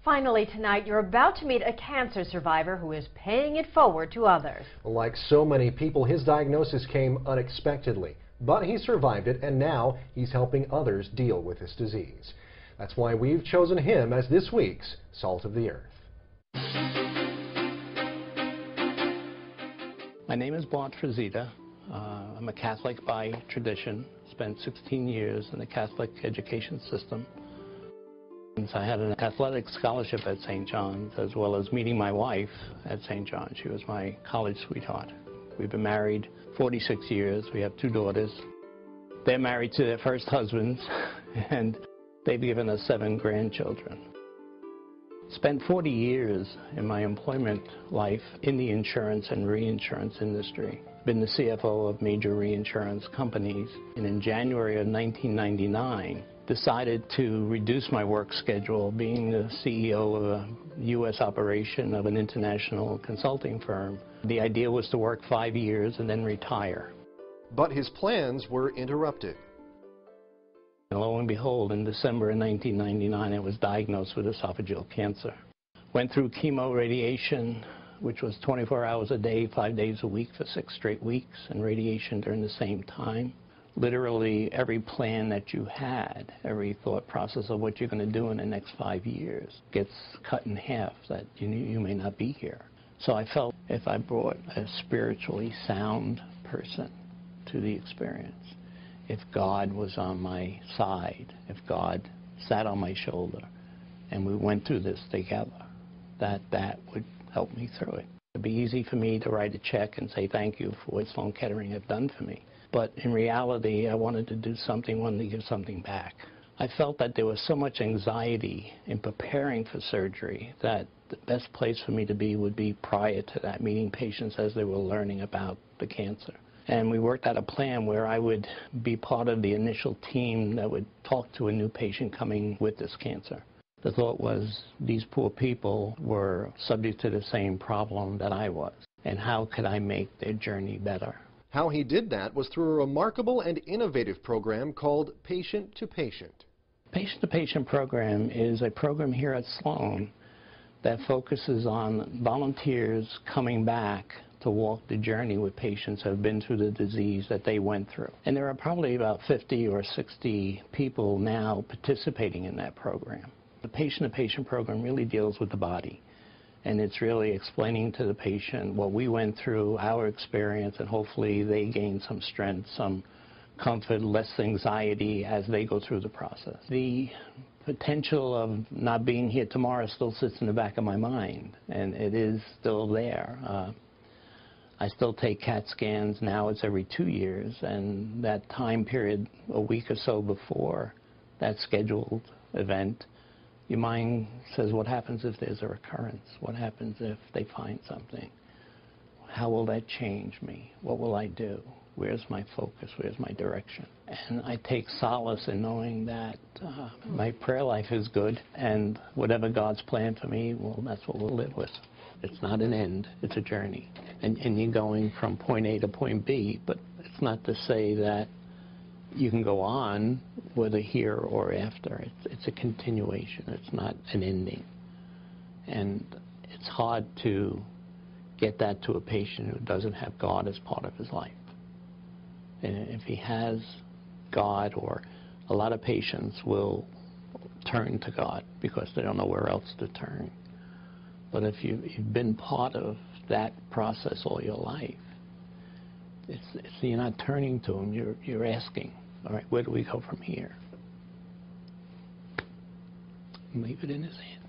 Finally tonight, you're about to meet a cancer survivor who is paying it forward to others. Like so many people, his diagnosis came unexpectedly, but he survived it, and now he's helping others deal with this disease. That's why we've chosen him as this week's Salt of the Earth. My name is Bart Frazzitta. I'm a Catholic by tradition. Spent 16 years in the Catholic education system. I had an athletic scholarship at St. John's, as well as meeting my wife at St. John's. She was my college sweetheart. We've been married 46 years. We have 2 daughters. They're married to their first husbands, and they've given us 7 grandchildren. Spent 40 years in my employment life in the insurance and reinsurance industry. Been the CFO of major reinsurance companies, and in January of 1999 decided to reduce my work schedule. Being the CEO of a U.S. operation of an international consulting firm, the idea was to work 5 years and then retire. But his plans were interrupted. And lo and behold, in December of 1999, I was diagnosed with esophageal cancer. Went through chemo radiation, which was 24 hours a day, 5 days a week for 6 straight weeks, and radiation during the same time. Literally every plan that you had, every thought process of what you're going to do in the next 5 years gets cut in half, that you may not be here. So I felt if I brought a spiritually sound person to the experience, if God was on my side, if God sat on my shoulder, and we went through this together, that would help me through it. It'd be easy for me to write a check and say thank you for what Sloan Kettering have done for me. But in reality, I wanted to do something, wanted to give something back. I felt that there was so much anxiety in preparing for surgery that the best place for me to be would be prior to that, meeting patients as they were learning about the cancer. And we worked out a plan where I would be part of the initial team that would talk to a new patient coming with this cancer. The thought was these poor people were subject to the same problem that I was, and how could I make their journey better? How he did that was through a remarkable and innovative program called Patient to Patient. Patient to Patient program is a program here at Sloan that focuses on volunteers coming back to walk the journey with patients who have been through the disease that they went through. And there are probably about 50 or 60 people now participating in that program. The Patient to Patient program really deals with the body. And it's really explaining to the patient what we went through, our experience, and hopefully they gain some strength, some comfort, less anxiety as they go through the process. The potential of not being here tomorrow still sits in the back of my mind, and it is still there. I still take CAT scans now. It's every 2 years, and that time period, a week or so before that scheduled event, your mind says, what happens if there's a recurrence? What happens if they find something? How will that change me? What will I do? Where's my focus? Where's my direction? And I take solace in knowing that my prayer life is good, and whatever God's plan for me, well, that's what we'll live with. It's not an end, it's a journey. And you're going from point A to point B, but it's not to say that you can go on whether here or after. It's a continuation. It's not an ending. And it's hard to get that to a patient who doesn't have God as part of his life. And if he has God, or a lot of patients will turn to God because they don't know where else to turn. But if you've been part of that process all your life, you're not turning to him, you're asking, all right, where do we go from here? Leave it in his hands.